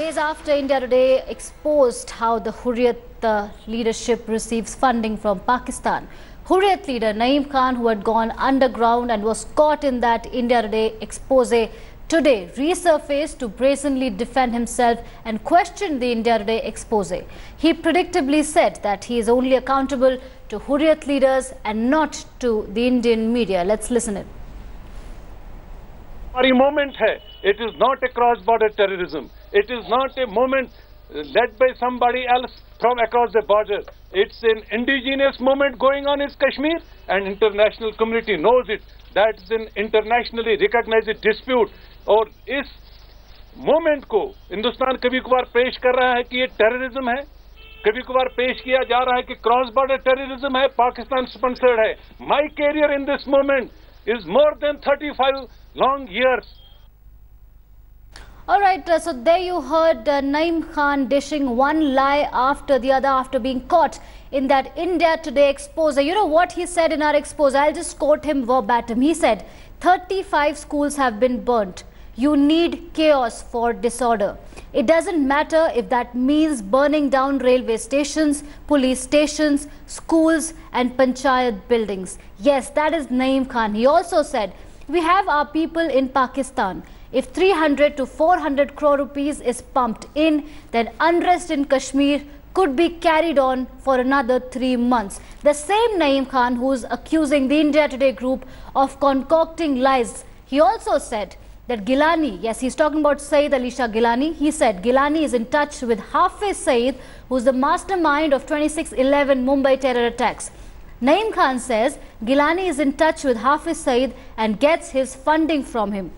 Days after India Today exposed how the Hurriyat leadership receives funding from Pakistan, Hurriyat leader Naeem Khan, who had gone underground and was caught in that India Today expose, today resurfaced to brazenly defend himself and question the India Today expose. He predictably said that he is only accountable to Hurriyat leaders and not to the Indian media. Let's listen it. Moment hai. It is not a cross-border terrorism. It is not a moment led by somebody else from across the border. It's an indigenous movement going on in Kashmir, and international community knows it. That's an internationally recognized dispute. और इस moment को हिंदुस्तान कभी कभार पेश कर रहा है कि ये टेररिज्म है, कभी कभार पेश किया जा रहा है कि क्रॉस बॉर्डर टेररिज्म है, पाकिस्तान स्पॉन्सर्ड है. My career in this moment is more than 35 long years. All right, so there you heard Naeem Khan dishing one lie after the other after being caught in that India Today expose. You know what he said in our expose? I'll just quote him verbatim. He said, 35 schools have been burnt. You need chaos for disorder. It doesn't matter if that means burning down railway stations, police stations, schools and panchayat buildings. Yes, that is Naeem Khan. He also said, we have our people in Pakistan. If 300 to 400 crore rupees is pumped in, then unrest in Kashmir could be carried on for another 3 months. The same Naeem Khan who is accusing the India Today group of concocting lies, he also said that Gilani, yes, he's talking about Saeed Ali Shah Gilani. He said Gilani is in touch with Hafiz Saeed, who's the mastermind of 26/11 Mumbai terror attacks. Naeem Khan says Gilani is in touch with Hafiz Saeed and gets his funding from him.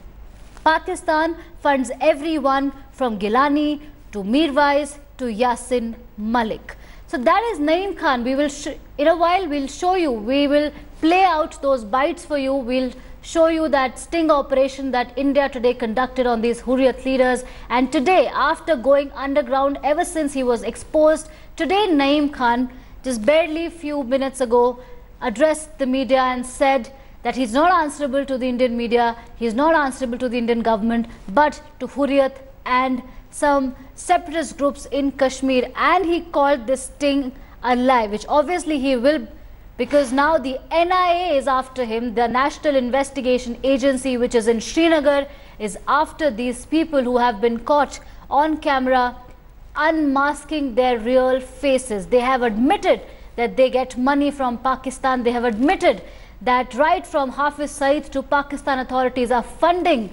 Pakistan funds everyone from Gilani to Mirwais to Yasin Malik. So that is Naeem Khan. We will, in a while, we'll show you, we will play out those bites for you. We'll show you that sting operation that India Today conducted on these Hurriyat leaders. And today, after going underground ever since he was exposed, today Naeem Khan, just barely a few minutes ago, addressed the media and said that he's not answerable to the Indian media, he's not answerable to the Indian government, but to Hurriyat and some separatist groups in Kashmir. And he called this sting a lie, which obviously he will, because now the NIA is after him. The National Investigation Agency, which is in Srinagar, is after these people who have been caught on camera unmasking their real faces. They have admitted that they get money from Pakistan. They have admitted that right from Hafiz Saeed to Pakistan authorities are funding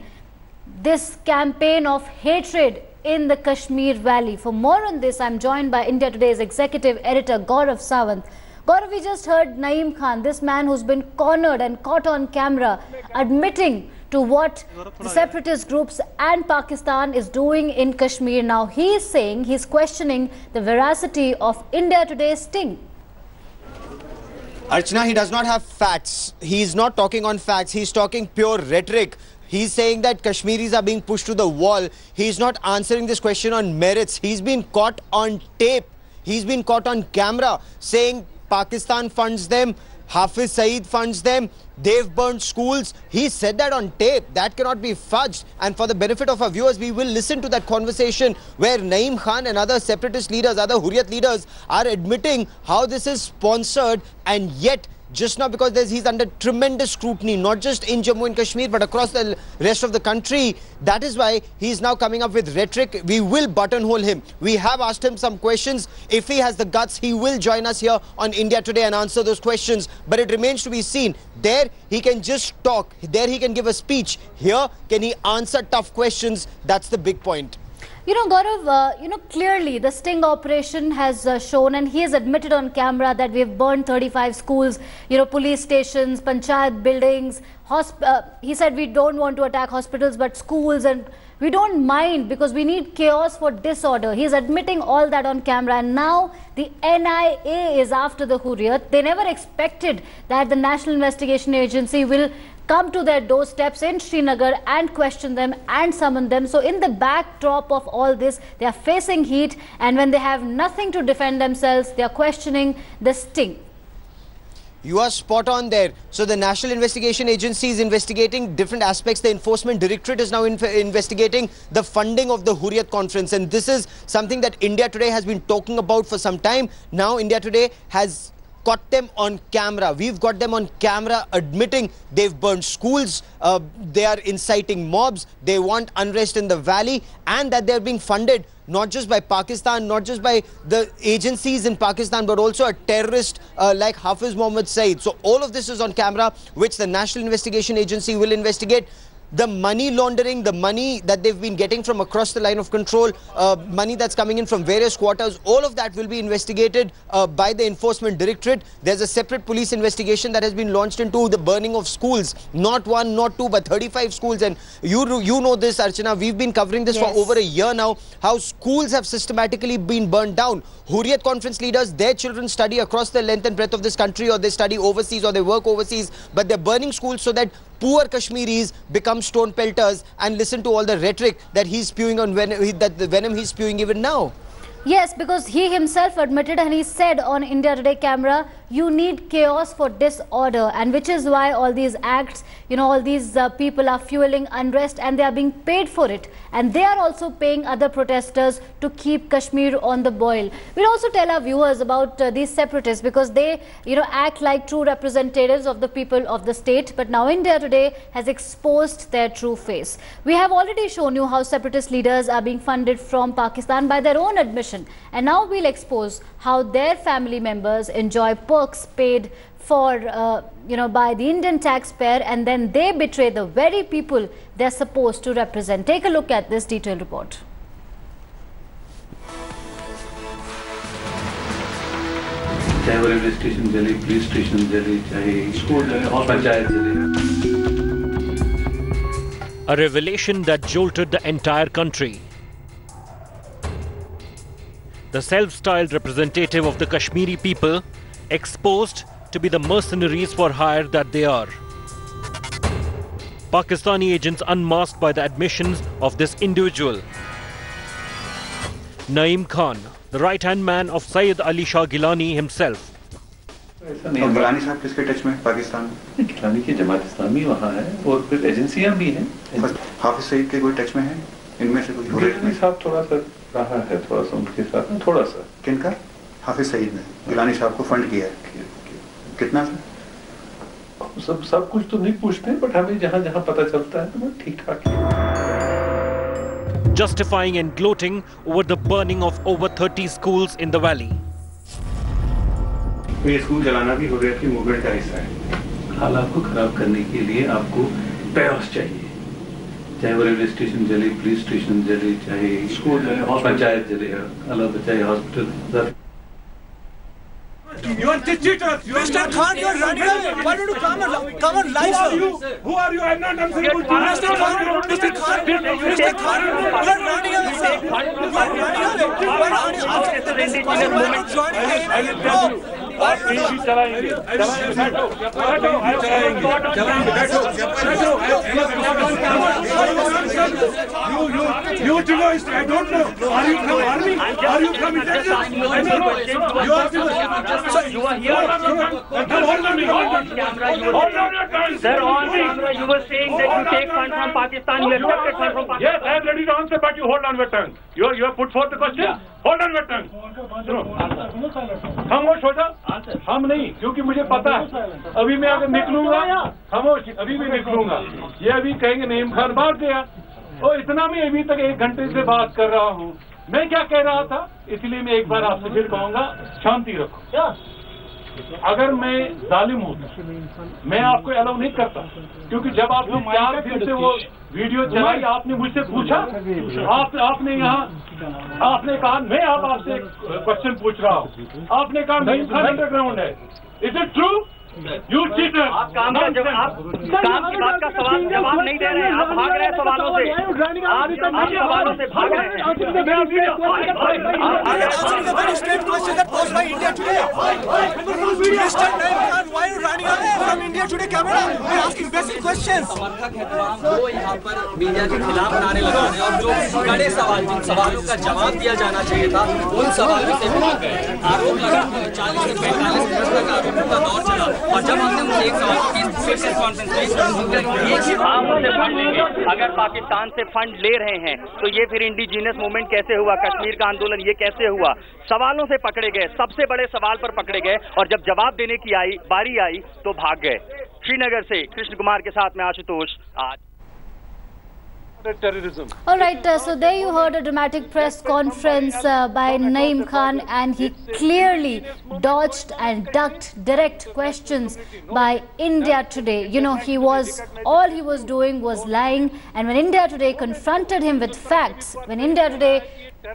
this campaign of hatred in the Kashmir Valley. For more on this, I'm joined by India Today's executive editor Gaurav Sawant. Gaurav, we just heard Naeem Khan, this man who's been cornered and caught on camera, admitting to what the separatist groups and Pakistan is doing in Kashmir. Now he is saying, he's questioning the veracity of India Today's sting. Archana, he does not have facts. He's not talking on facts. He's talking pure rhetoric. He's saying that Kashmiris are being pushed to the wall. He's not answering this question on merits. He's been caught on tape. He's been caught on camera saying Pakistan funds them, Hafiz Saeed funds them, they've burned schools. He said that on tape. That cannot be fudged. And for the benefit of our viewers, we will listen to that conversation where Naeem Khan and other separatist leaders, other Hurriyat leaders are admitting how this is sponsored, and yet just now, because he's under tremendous scrutiny, not just in Jammu and Kashmir, but across the rest of the country. That is why he's now coming up with rhetoric. We will buttonhole him. We have asked him some questions. If he has the guts, he will join us here on India Today and answer those questions. But it remains to be seen. There, he can just talk. There, he can give a speech. Here, can he answer tough questions? That's the big point. You know, Gaurav, clearly the sting operation has shown, and he has admitted on camera that we have burned 35 schools, police stations, panchayat buildings. He said we don't want to attack hospitals, but schools, and we don't mind because we need chaos for disorder. He's admitting all that on camera, and now the NIA is after the Hurriyat. They never expected that the National Investigation Agency will come to their doorsteps in Srinagar and question them and summon them. So in the backdrop of all this, they are facing heat, and when they have nothing to defend themselves, they are questioning the sting. You are spot on there. So the National Investigation Agency is investigating different aspects. The Enforcement Directorate is now investigating the funding of the Hurriyat Conference. And this is something that India Today has been talking about for some time. Now India Today has caught them on camera. We've got them on camera admitting they've burned schools, they are inciting mobs, they want unrest in the valley, and that they're being funded not just by Pakistan, not just by the agencies in Pakistan, but also a terrorist like Hafiz Mohammed Saeed. So all of this is on camera, which the National Investigation Agency will investigate. The money laundering, the money that they've been getting from across the line of control, money that's coming in from various quarters, all of that will be investigated by the Enforcement Directorate. There's a separate police investigation that has been launched into the burning of schools. Not one, not two, but 35 schools. And you know this, Archana. We've been covering this for over a year now, how schools have systematically been burned down. Hurriyat Conference leaders, their children study across the length and breadth of this country, or they study overseas, or they work overseas, but they're burning schools so that poor Kashmiris become stone pelters and listen to all the rhetoric that he's spewing on the venom he's spewing even now. Yes, because he himself admitted and he said on India Today camera, you need chaos for disorder, and which is why all these acts, all these people are fueling unrest and they are being paid for it. And they are also paying other protesters to keep Kashmir on the boil. We'll also tell our viewers about these separatists, because they, act like true representatives of the people of the state. But now India Today has exposed their true face. We have already shown you how separatist leaders are being funded from Pakistan by their own admission. And now we'll expose how their family members enjoy perks paid for, by the Indian taxpayer, and then they betray the very people they're supposed to represent. Take a look at this detailed report. चाहे वो railway station जले, police station जले, चाहे school जले, पंचायत जले. A revelation that jolted the entire country. The self-styled representative of the Kashmiri people exposed to be the mercenaries for hire that they are. Pakistani agents unmasked by the admissions of this individual. Naeem Khan, the right-hand man of Sayyid Ali Shah Gilani himself. Gilani साहब किसके touch में पाकिस्तान में? गिलानी की जमात इस्लामी वहाँ है और फिर एजेंसियाँ भी हैं. हाफिज सईद के कोई टच में है इनमें से? कोई गिलानी साहब थोड़ा सा रहा है, थोड़ा सा उनके साथ, थोड़ा सा. किनका? हाफिज सईद ने गिलानी साहब को फंड किया है. कितना? सब कुछ तो नहीं पूछते, बट हमें जहाँ जहाँ पता चलता है तो वो ठीक ठाक है. Justifying and gloating over the burning of over 30 schools in the valley. ये स्कूल जलाना भी हुर्रियत की मूवमेंट का हिस्सा है. हालात को खराब करने के लिए आपको पैस चाहिए. चाहे वो रेलवे स्टेशन जले, पुलिस स्टेशन जले, चाहे स्कूल जले, पंचायत जले, अल्लाह बचाए hospital. You are cheaters. Mr. Khan, you are running away. Why don't you come on live, sir? Who are you? I am not answering to Mr. Khan, you are running away, sir. You are running away. Why are you joining me? You terrorist, I don't know. Are you from army? Are you from intelligence? I don't know. You are Sir, you are here. Hold on your gun. Sir, on camera you were saying that you take fund from Pakistan, you accepted fund from Pakistan. Yes, I am ready to answer, but you hold on your tongue. You have put forth the question? Yeah. Hold on your tongue. खामोश हो जा. हम नहीं, क्योंकि मुझे पता है अभी मैं अगर निकलूंगा, खामोश, अभी भी निकलूंगा. ये अभी कहेंगे नईम खान भाग गया. और इतना मैं अभी तक 1 घंटे से बात कर रहा हूँ. मैं क्या कह रहा था, इसलिए मैं एक बार आपसे फिर कहूंगा, शांति रखो. अगर मैं जालिम हूँ, मैं आपको अलाउ नहीं करता, क्योंकि जब आपने 4 दिन से वो वीडियो चलाई, आपने मुझसे पूछा, आपने यहाँ आपने कहा मैं आपसे क्वेश्चन पूछ रहा हूँ. आपने कहा नईम खान अंडरग्राउंड है. Is it true? You cheater. आप काम की बात का सवाल जवाब नहीं दे रहे हैं. आप भाग रहे हैं सवालों से. आप सवालों से भाग रहे हैं. Mr. Naeem Khan, why you running away from India Today camera? I'm asking basic questions. समर्थक है तमाम वो यहाँ पर मीडिया के खिलाफ नारे लगा रहे हैं और जो बड़े सवाल जिन सवालों का जवाब दिया जाना चाहिए था उन सवालों से भाग गए। आरोप लगा 40 से 45 मिनट तक आरोपों का दौर चला और जब हमने उनसे एक सवाल की प्रेस कॉन्फ्रेंस में हम उनसे फंड लेंगे। अगर पाकिस्तान से फंड ले रहे हैं तो ये फिर इंडिजीनियस मूवमेंट कैसे हुआ, कश्मीर का आंदोलन ये कैसे हुआ? सवालों से पकड़े गए, सबसे बड़े सवाल पर पकड़े गए और जब जवाब देने की बारी आई तो भाग गए। श्रीनगर से कृष्ण कुमार के साथ में आशुतोष आज। Terrorism. All right, so there you heard a dramatic press conference by Naeem Khan, and he clearly dodged and ducked direct questions by India Today. You know, all he was doing was lying, and when India Today confronted him with facts, when India Today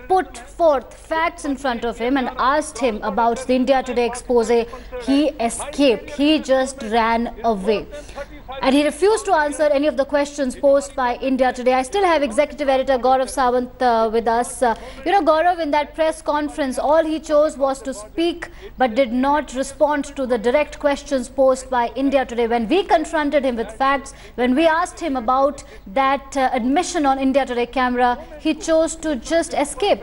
put forth facts in front of him and asked him about the India Today expose, he escaped. He just ran away. And he refused to answer any of the questions posed by India Today. I still have Executive Editor Gaurav Sawant with us. You know, Gaurav, in that press conference, all he chose was to speak but did not respond to the direct questions posed by India Today. When we confronted him with facts, when we asked him about that admission on India Today camera, he chose to just escape.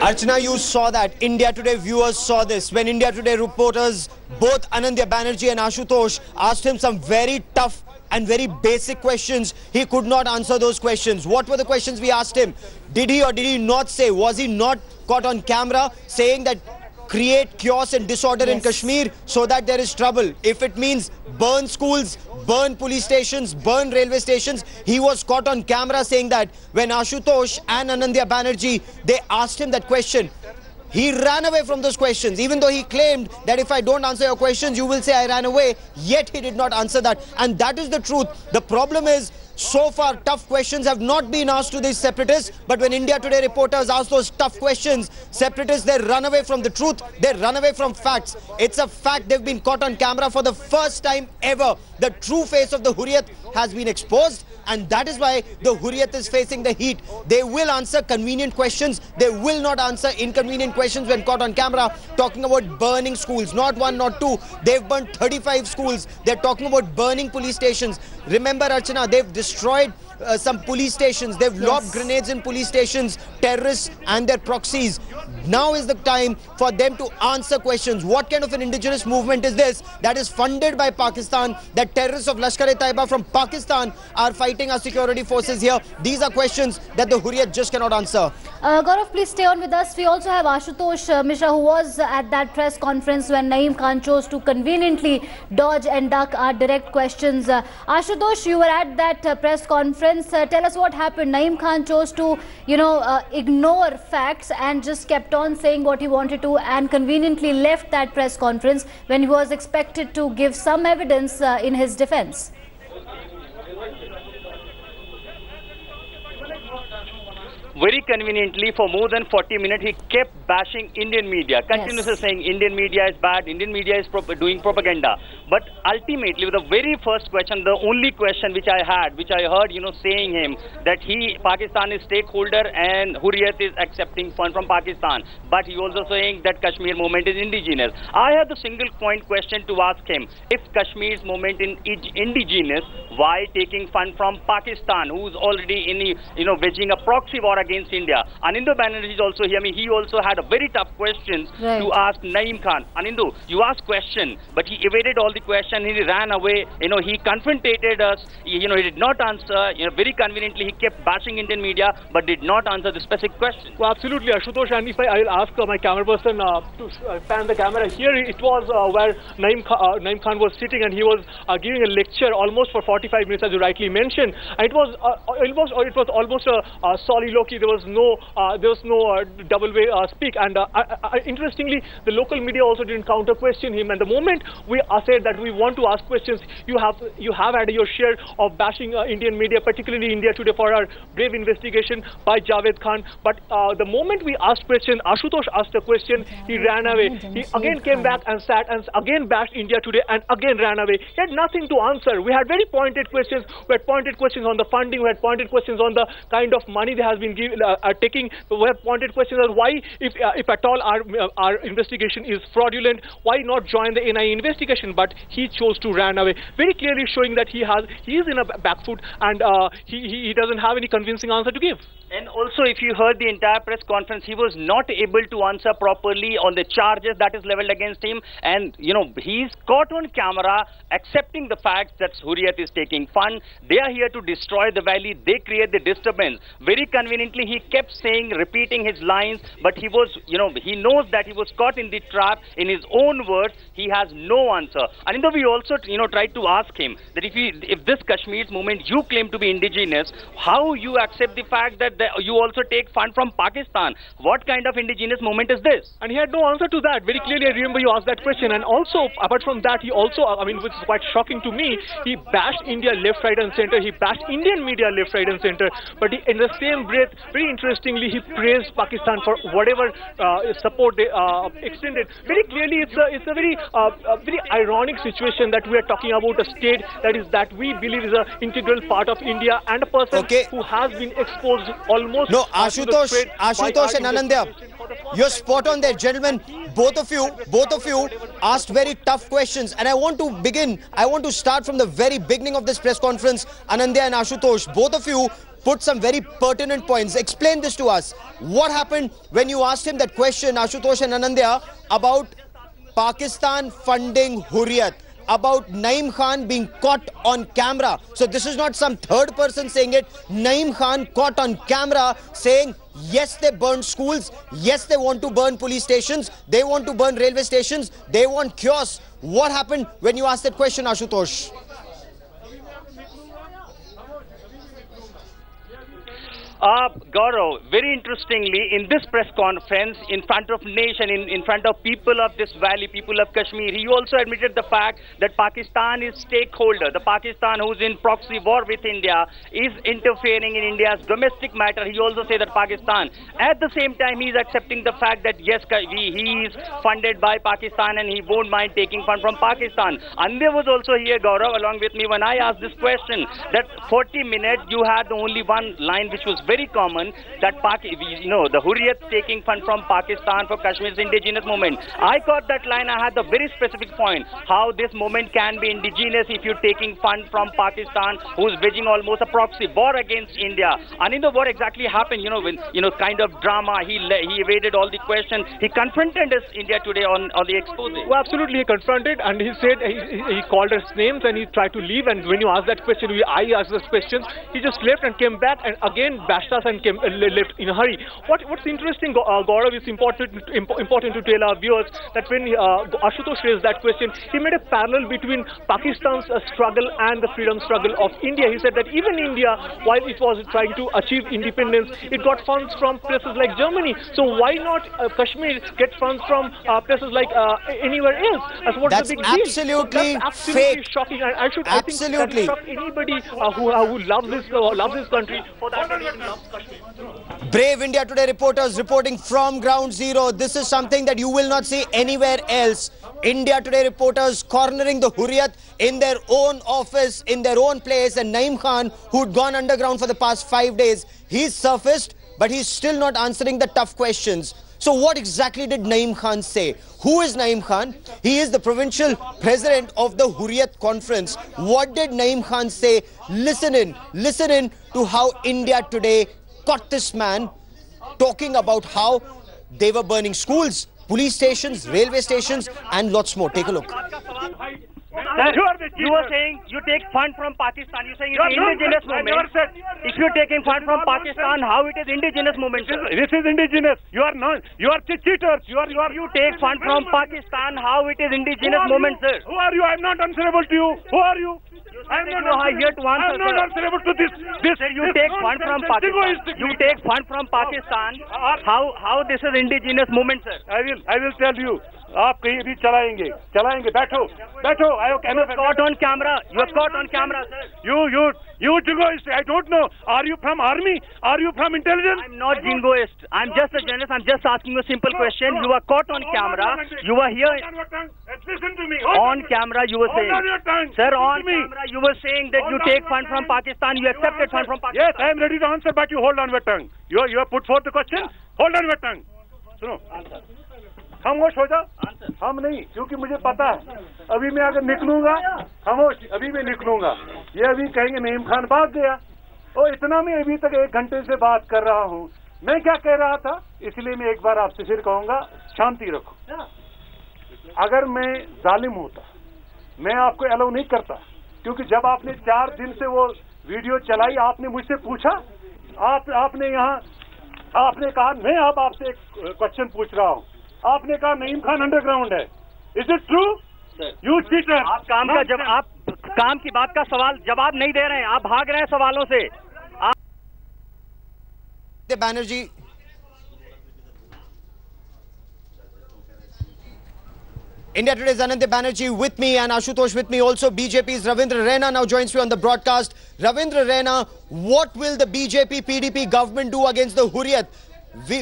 Archana, you saw that. India Today viewers saw this. When India Today reporters, both Anandya Banerjee and Ashutosh, asked him some very tough and very basic questions, he could not answer those questions. What were the questions we asked him? Did he or did he not say? Was he not caught on camera saying that create chaos and disorder in Kashmir so that there is trouble? If it means burn schools, burn police stations, burn railway stations, he was caught on camera saying that. When Ashutosh and Anandya Banerjee, they asked him that question, he ran away from those questions. Even though he claimed that if I don't answer your questions, you will say I ran away, yet he did not answer that. And that is the truth. The problem is, so far, tough questions have not been asked to these separatists, but when India Today reporters ask those tough questions, separatists, they run away from the truth, they run away from facts. It's a fact they've been caught on camera for the first time ever. The true face of the Hurriyat has been exposed, and that is why the Hurriyat is facing the heat. They will answer convenient questions, they will not answer inconvenient questions when caught on camera, talking about burning schools, not one, not two. They've burned 35 schools. They're talking about burning police stations. Remember, Archana, they've destroyed some police stations. They've lobbed grenades in police stations, terrorists and their proxies. Now is the time for them to answer questions. What kind of an indigenous movement is this that is funded by Pakistan, that terrorists of Lashkar-e-Taiba from Pakistan are fighting our security forces here? These are questions that the Hurriyat just cannot answer. Gaurav, please stay on with us. We also have Ashutosh Mishra, who was at that press conference when Naeem Khan chose to conveniently dodge and duck our direct questions. Ashutosh, you were at that press conference. Tell us what happened. Naeem Khan chose to, ignore facts and just kept on saying what he wanted to, and conveniently left that press conference when he was expected to give some evidence in his defense. Very conveniently, for more than 40 minutes, he kept bashing Indian media, continuously saying Indian media is bad, Indian media is doing propaganda. But ultimately, with the very first question, the only question which I heard, saying him that Pakistan is stakeholder and Hurriyat is accepting fund from Pakistan. But he also saying that Kashmir movement is indigenous. I had the single point question to ask him. If Kashmir's movement is indigenous, why taking fund from Pakistan, who's already waging a proxy war against India? Anindu Banerjee is also here. He also had a very tough questions to ask Naeem Khan. Anindu, you asked question, but he evaded all the question. He ran away. He confronted us. He did not answer. Very conveniently, he kept bashing Indian media, but did not answer the specific question. Well, absolutely, Ashutosh. And if I will ask my camera person to pan the camera here, it was where Naeem Khan was sitting, and he was giving a lecture almost for 45 minutes, as you rightly mentioned. And it was almost a soliloquy. There was no double way speak. And interestingly, the local media also didn't counter question him. And the moment we said that we want to ask questions. You have had your share of bashing Indian media, particularly India Today, for our brave investigation by Javed Khan. But the moment we asked question, Ashutosh asked a question, he ran away. He again came back and sat and again bashed India Today and again ran away. He had nothing to answer. We had very pointed questions. We had pointed questions on the funding. We had pointed questions on the kind of money that has been taking. We have pointed questions on why, if at all our investigation is fraudulent, why not join the NIA investigation? But he chose to run away, very clearly showing that he is in a back foot and he doesn't have any convincing answer to give. And also, if you heard the entire press conference, he was not able to answer properly on the charges that is leveled against him. And, you know, he's caught on camera accepting the fact that Hurriyat is taking fund. They are here to destroy the valley. They create the disturbance. Very conveniently, he kept saying, repeating his lines, but he was, you know, he knows that he was caught in the trap. In his own words, he has no answer. And we also, you know, tried to ask him that if this Kashmir's movement you claim to be indigenous, how you accept the fact that you also take fund from Pakistan? What kind of indigenous movement is this? And he had no answer to that. Very clearly, I remember you asked that question. And also, apart from that, he also, which is quite shocking to me, he bashed India left, right and center. He bashed Indian media left, right and center. But in the same breath, very interestingly, he praised Pakistan for whatever support they extended. Very clearly, it's a very ironic situation that we are talking about a state that we believe is an integral part of India and a person who has been exposed almost. No, Ashutosh and Anandya, you're spot on there, gentlemen. Both of you asked very tough questions, and I want to start from the very beginning of this press conference. Anandya and Ashutosh, both of you put some very pertinent points. Explain this to us. What happened when you asked him that question, Ashutosh and Anandya, about Pakistan funding Hurriyat, about Naeem Khan being caught on camera? So this is not some third person saying it. Naeem Khan caught on camera saying, yes, they burn schools. Yes, they want to burn police stations. They want to burn railway stations. They want chaos. What happened when you asked that question, Ashutosh? Gaurav, very interestingly, in this press conference, in front of nation, in front of people of this valley, people of Kashmir, he also admitted the fact that Pakistan is stakeholder. The Pakistan who's in proxy war with India is interfering in India's domestic matter. He also said that Pakistan, at the same time, he's accepting the fact that yes, he is funded by Pakistan and he won't mind taking fund from Pakistan. And there was also here, Gaurav, along with me, when I asked this question, that 40 minutes you had only one line which was very common, that the Hurriyat taking fund from Pakistan for Kashmir's indigenous movement. I got that line. I had the very specific point, how this movement can be indigenous if you're taking fund from Pakistan, who's waging almost a proxy war against India. And what exactly happened, kind of drama, he evaded all the questions. He confronted us, India Today, on the expose. Well, absolutely, he confronted, and he said, he called us names and he tried to leave. And when you asked that question, I asked those questions, he just left and came back and again bashed us and left in a hurry. What's interesting, Gaurav, is important to tell our viewers that when Ashutosh raised that question, he made a parallel between Pakistan's struggle and the freedom struggle of India. He said that even India, while it was trying to achieve independence, it got funds from places like Germany. So why not Kashmir get funds from places like anywhere else? That's the big deal? absolutely fake. Shocking. And I think that shock anybody who loves this country for that reason. Brave India Today reporters reporting from ground zero. This is something that you will not see anywhere else. India Today reporters cornering the Hurriyat in their own office, in their own place. And Naeem Khan, who'd gone underground for the past 5 days, he's surfaced, but he's still not answering the tough questions. So what exactly did Naeem Khan say? Who is Naeem Khan? He is the provincial president of the Hurriyat Conference. What did Naeem Khan say? Listen in to how India Today caught this man talking about how they were burning schools, police stations, railway stations, and lots more. Take a look. You were saying you take fund from Pakistan. You're saying it's indigenous movement. If you're taking fund from Pakistan, how it is indigenous movement? This is indigenous. You are not. You are cheaters. You take fund from Pakistan, how it is indigenous movement, sir? Who are you? I'm not answerable to you. Who are you? I'm not here to answer. I'm not answerable to this. Sir, you take fund from Pakistan. You take fund from Pakistan. How this is indigenous movement, sir? I will tell you. आप कहीं भी चलाएंगे बैठो I was caught on camera. You were caught on camera, sir. You jingoist. I don't know. Are you from army? Are you from intelligence? I'm not jingoist. I'm just a journalist. I'm just asking you a simple question. You were caught on camera. You were here. Listen to me. On camera, you were saying. Hold on your tongue. Sir, on camera, you were saying that you take fund from Pakistan. You accepted fund from Pakistan. Yes, I am ready to answer, but you hold on your tongue. You have put forth the question. Hold on your tongue. सुनो, खामोश हो जा। हम नहीं, क्योंकि मुझे पता है अभी मैं अगर निकलूंगा, खामोश, अभी मैं निकलूंगा, ये अभी कहेंगे नईम खान भाग गया। और इतना मैं अभी तक 1 घंटे से बात कर रहा हूँ। मैं क्या कह रहा था, इसलिए मैं एक बार आपसे फिर कहूंगा, शांति रखो। अगर मैं जालिम होता, मैं आपको अलाउ नहीं करता, क्योंकि जब आपने 4 दिन से वो वीडियो चलाई, आपने मुझसे पूछा, आपने यहाँ आपने कहा, मैं अब आपसे एक क्वेश्चन पूछ रहा हूँ, आपने कहा नईम खान अंडरग्राउंड है। Is it true? You cheater. आप काम की बात का सवाल जवाब नहीं दे रहे हैं, आप भाग रहे हैं सवालों से। Banerjee, India Today's Anandya Banerjee with me and Ashutosh with me. Also, BJP's Ravindra Raina now joins me on the broadcast. Ravindra Raina, what will the BJP PDP government do against the Hurriyat?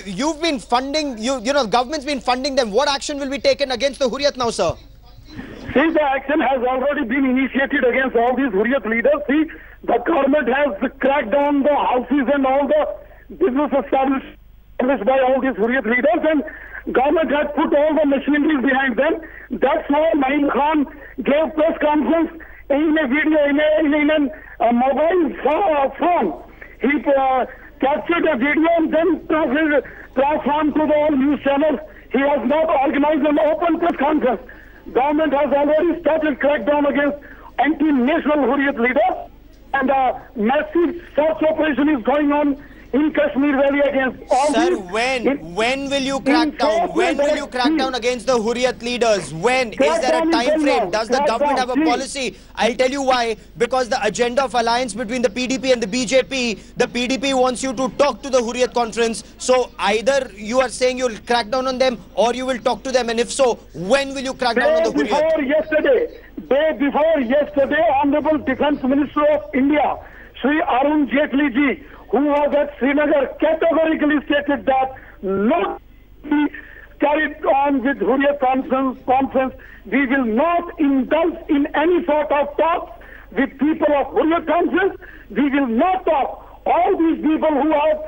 You've been funding, you know, the government's been funding them. What action will be taken against the Hurriyat now, sir? See, the action has already been initiated against all these Hurriyat leaders. See, the government has cracked down the houses and all the business established by all these Hurriyat leaders, and government has put all the machineries behind them. That's why Naeem Khan gave press conference in a video, in a mobile phone. He captured a video and then transformed to the all news channels. He has not organized an open press conference. Government has already started crackdown against anti-national Hurriyat leaders, and a massive search operation is going on in Kashmir Valley against all Sir, these. when will you crack down? When will you crack down against the Hurriyat leaders? When? Is there a time frame? Does the government have a policy? I'll tell you why. Because the agenda of alliance between the PDP and the PDP wants you to talk to the Hurriyat conference. So either you are saying you'll crack down on them or you will talk to them. And if so, when will you crack down on the Hurriyat? Day before yesterday, Honorable Defence Minister of India, Shri Arun Jaitley ji, who was at Srinagar, categorically stated that not be carried on with Hurriyat conference. We will not indulge in any sort of talks with people of Hurriyat conference. We will not talk. All these people who have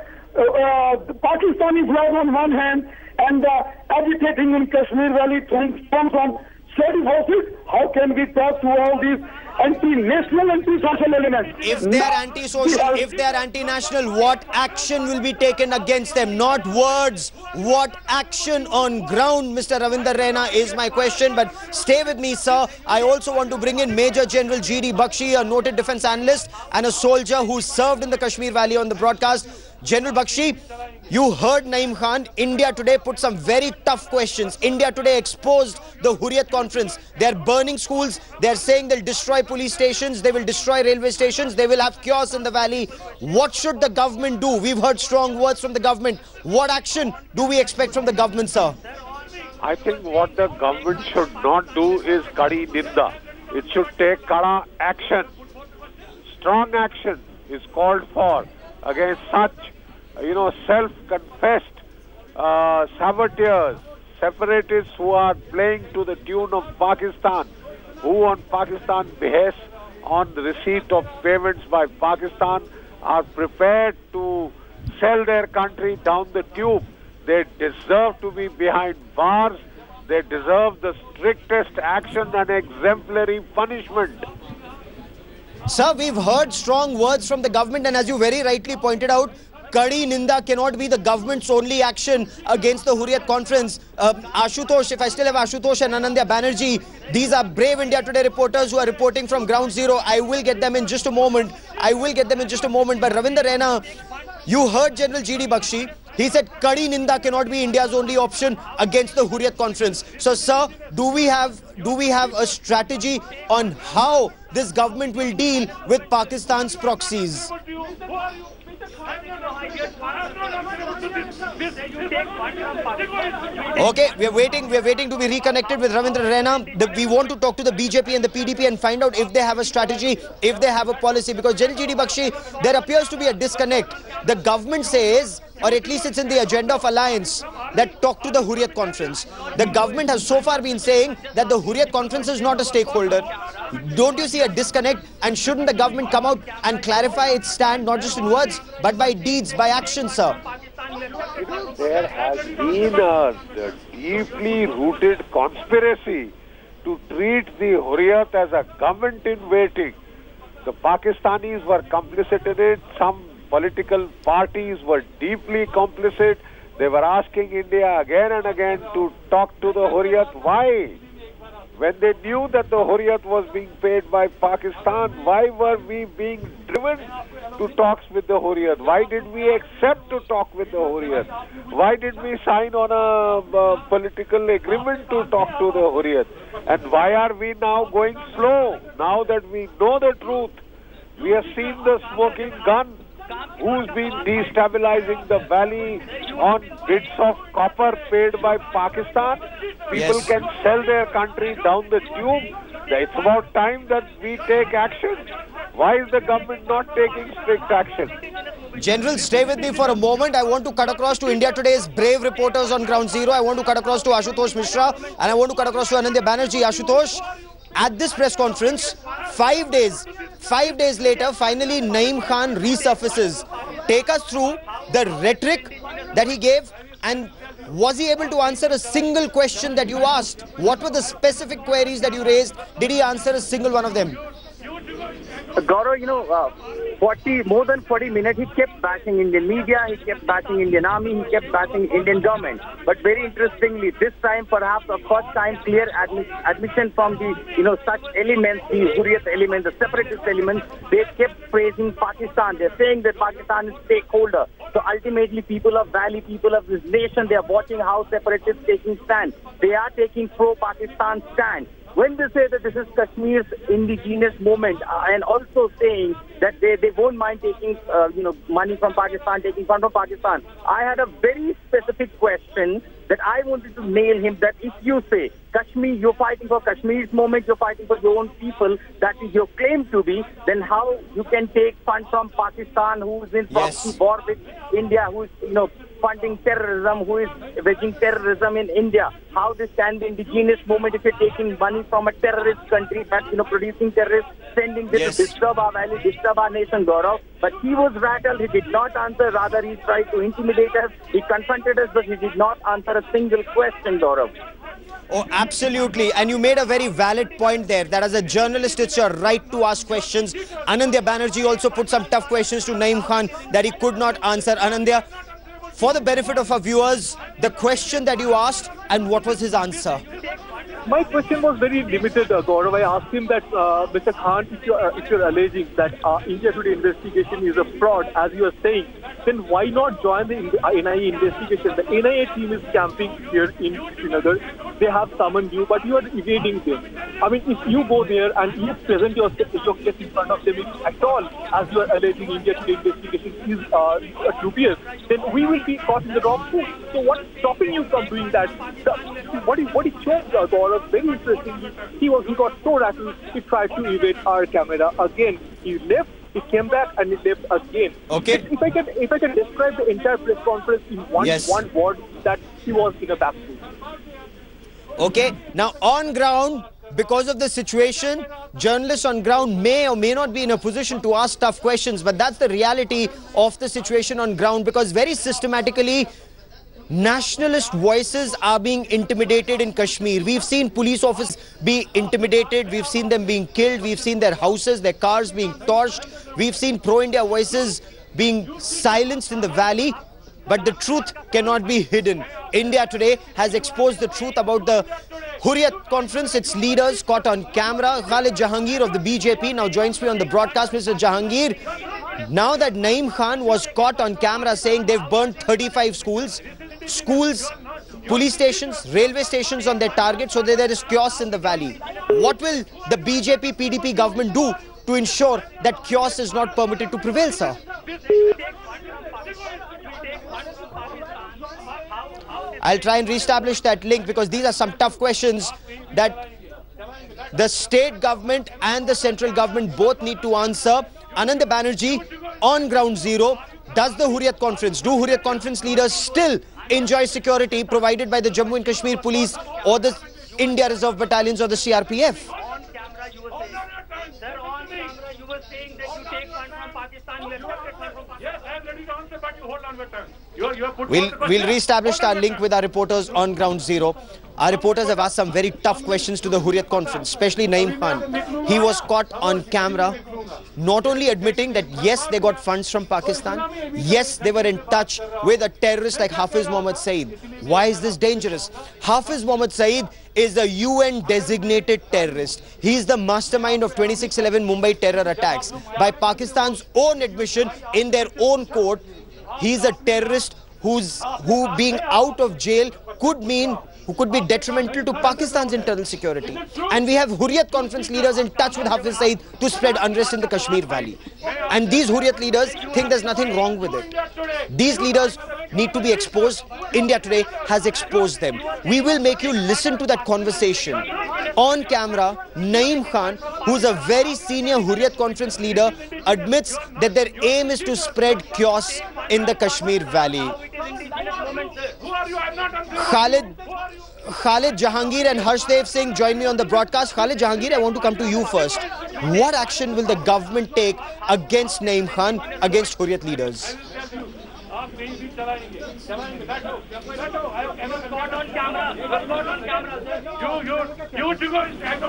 the Pakistani flag on one hand and agitating in Kashmir Valley comes from steady forces. How can we talk to all these anti-national, anti-social elements? If they are anti-social, if they are anti-national, what action will be taken against them? Not words, what action on ground, Mr. Ravindra Raina, is my question. But stay with me, sir. I also want to bring in Major General G.D. Bakshi, a noted defense analyst and a soldier who served in the Kashmir Valley on the broadcast. General Bakshi, you heard Naeem Khan. India Today put some very tough questions. India Today exposed the Hurriyat conference. They're burning schools. They're saying they'll destroy police stations. They will destroy railway stations. They will have chaos in the valley. What should the government do? We've heard strong words from the government. What action do we expect from the government, sir? I think what the government should not do is kadi ninda. It should take kara action. Strong action is called for against such, self-confessed saboteurs, separatists who are playing to the tune of Pakistan, who on Pakistan behest, on the receipt of payments by Pakistan, are prepared to sell their country down the tube. They deserve to be behind bars. They deserve the strictest action and exemplary punishment. Sir, we've heard strong words from the government, and as you very rightly pointed out, Kadi Ninda cannot be the government's only action against the Hurriyat conference. Ashutosh, if I still have Ashutosh and Anandya Banerjee, these are brave India Today reporters who are reporting from ground zero. I will get them in just a moment. But Ravindra Raina, you heard General G.D. Bakshi. He said Kadi Ninda cannot be India's only option against the Hurriyat conference. So, sir, do we have a strategy on how this government will deal with Pakistan's proxies? Okay, we are waiting to be reconnected with Ravindra Raina. We want to talk to the BJP and the PDP and find out if they have a strategy, if they have a policy, because General GD Bakshi, there appears to be a disconnect. The government says, or at least it's in the agenda of alliance, that talk to the Hurriyat conference. The government has so far been saying that the Hurriyat conference is not a stakeholder. Don't you see a disconnect? And shouldn't the government come out and clarify its stand, not just in words, but by deeds, by action, sir? There has been a deeply rooted conspiracy to treat the Hurriyat as a government in waiting. The Pakistanis were complicit in it. Some political parties were deeply complicit. They were asking India again and again to talk to the Hurriyat. Why? When they knew that the Hurriyat was being paid by Pakistan, why were we being driven to talks with the Hurriyat? Why did we accept to talk with the Hurriyat? Why did we sign on a political agreement to talk to the Hurriyat? And why are we now going slow? Now that we know the truth, we have seen the smoking gun. Who's been destabilizing the valley on bits of copper paid by Pakistan? People can sell their country down the tube. It's about time that we take action. Why is the government not taking strict action? General, stay with me for a moment. I want to cut across to India Today's brave reporters on Ground Zero. I want to cut across to Ashutosh Mishra and I want to cut across to Anindya Banerjee. Ashutosh, at this press conference, 5 days later, finally Naeem Khan resurfaces. Take us through the rhetoric that he gave, and was he able to answer a single question that you asked? What were the specific queries that you raised? Did he answer a single one of them? Gaurav, more than 40 minutes, he kept bashing Indian media, he kept bashing Indian army, he kept bashing Indian government. But very interestingly, this time perhaps a first time clear admission from the, such elements, the Hurriyat elements, the separatist elements, they kept praising Pakistan. They're saying that Pakistan is stakeholder. So ultimately, people of Valley, people of this nation, they are watching how separatists taking stand. They are taking pro-Pakistan stand. When they say that this is Kashmir's indigenous movement, and also saying that they won't mind taking money from Pakistan, taking fund from Pakistan, I had a very specific question that I wanted to nail him, that if you say Kashmir, you're fighting for Kashmir's movement, you're fighting for your own people, that is your claim to be, then how you can take funds from Pakistan, who is in proxy war with India, who is funding terrorism, who is waging terrorism in India? How this can be indigenous movement if you're taking money from a terrorist country that's producing terrorists, sending this to disturb our valley, disturb our nation, Gaurav? But he was rattled. He did not answer. Rather, he tried to intimidate us. He confronted us, but he did not answer a single question, Gaurav. Oh, absolutely. And you made a very valid point there, that as a journalist, it's your right to ask questions. Anindya Banerjee also put some tough questions to Naeem Khan that he could not answer. Anindya, for the benefit of our viewers, the question that you asked and what was his answer? My question was very limited, Gaurav. I asked him that, Mr. Khan, if you're alleging that India Today investigation is a fraud, as you are saying, then why not join the NIA investigation? The NIA team is camping here in Srinagar. They have summoned you, but you are evading them. I mean, if you go there and you present your case in front of them at all, as you are alleging India Today investigation is dubious, then we will be caught in the wrong foot. So what's stopping you from doing that? What he showed, Gaurav, very interestingly, he got so rattled, he tried to evade our camera. Again, he left, he came back and he left again. Okay. If I can describe the entire press conference in one word, that he was in a backseat. Okay. Now, on ground, because of the situation, journalists on ground may or may not be in a position to ask tough questions, but that's the reality of the situation on ground, because very systematically, nationalist voices are being intimidated in Kashmir. We've seen police officers be intimidated. We've seen them being killed. We've seen their houses, their cars being torched. We've seen pro-India voices being silenced in the valley. But the truth cannot be hidden. India Today has exposed the truth about the Hurriyat conference, its leaders caught on camera. Khalid Jahangir of the BJP now joins me on the broadcast. Mr. Jahangir, Now that Naeem Khan was caught on camera saying they've burned 35 schools, police stations, railway stations on their target so that there is chaos in the valley. What will the BJP PDP government do to ensure that chaos is not permitted to prevail, sir? I'll try and reestablish that link because these are some tough questions that the state government and the central government both need to answer. Ananda Banerjee, on ground zero, does the Hurriyat Conference, do Hurriyat Conference leaders still enjoy security provided by the Jammu and Kashmir Police or the India Reserve Battalions or the CRPF? On camera you were saying, sir, on camera you were saying that you take fund from Pakistan, you accepted fund from Pakistan. Yes, I am ready to answer, but you hold on with time. We'll reestablish our link with our reporters on ground zero. Our reporters have asked some very tough questions to the Hurriyat Conference, especially Naeem Khan. He was caught on camera, not only admitting that yes, they got funds from Pakistan, yes, they were in touch with a terrorist like Hafiz Mohammad Saeed. Why is this dangerous? Hafiz Mohammad Saeed is a UN designated terrorist. He is the mastermind of 26/11 Mumbai terror attacks. By Pakistan's own admission in their own court, he is a terrorist who being out of jail could be detrimental to Pakistan's internal security. And we have Hurriyat Conference leaders in touch with Hafiz Saeed to spread unrest in the Kashmir Valley. And these Hurriyat leaders think there's nothing wrong with it. These leaders need to be exposed. India Today has exposed them. We will make you listen to that conversation. On camera, Naeem Khan, who's a very senior Hurriyat Conference leader, admits that their aim is to spread chaos in the Kashmir Valley. Khalid Jahangir and Harshdev Singh join me on the broadcast. Khalid Jahangir, I want to come to you first. What action will the government take against Naeem Khan, against Hurriyat leaders?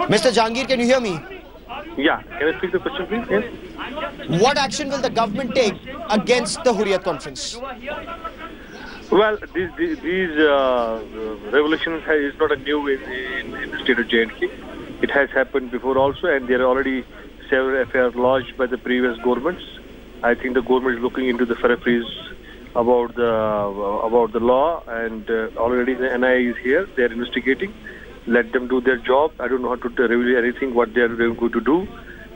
Mr. Jahangir, can you hear me? Yeah, can I speak the question, please? Yes. What action will the government take against the Hurriyat Conference? Well, these revolutions is not a new in the state of J&K. It has happened before also, and there are already several FIRs lodged by the previous governments. I think the government is looking into the paraphrase about the law, and already the NIA is here. They are investigating. Let them do their job. I don't know how to reveal anything what they are going to do.